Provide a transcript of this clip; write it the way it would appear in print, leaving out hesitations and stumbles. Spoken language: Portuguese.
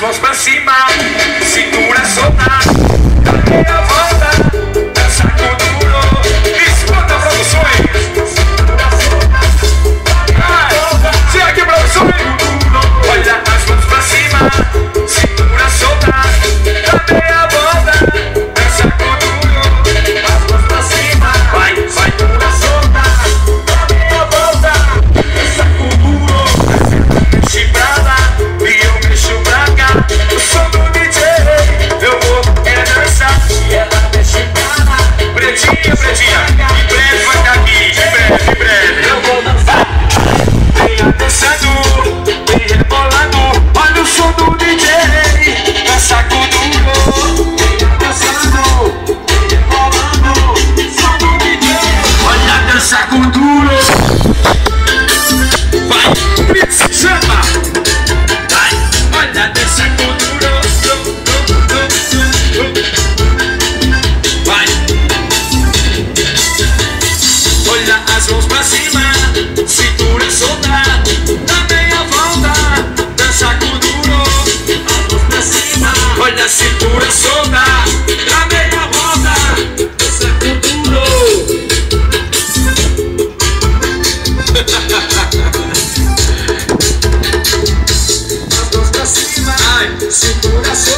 mãos pra cima, cintura solta, dá meia volta, dança com duro. Escuta, produções. Chega aqui, produções. Olha as mãos pra cima, cintura solta, dá meia volta, dança com duro. As mãos pra cima, vai, cintura solta, dá meia volta, dança com duro. Mexe pra lá e eu mexo pra cá. O som do DJ, eu vou dançar e ela mexe pra lá. Pretinha, pretinha, em breve vai estar aqui, em breve. Eu vou dançar. Venha dançando, vem rebolando. Olha o som do DJ, dança com duro. Venha dançando, vem rebolando. Som do DJ, olha dança com duro. Vai, chama. Vai, olha dança com duro. Vai. Olha as mãos pra cima, cintura solta, dá meia volta, dança com duro. As mãos pra cima, olha a cintura solta, dá meia volta, dança com duro. As mãos pra cima, cintura solta.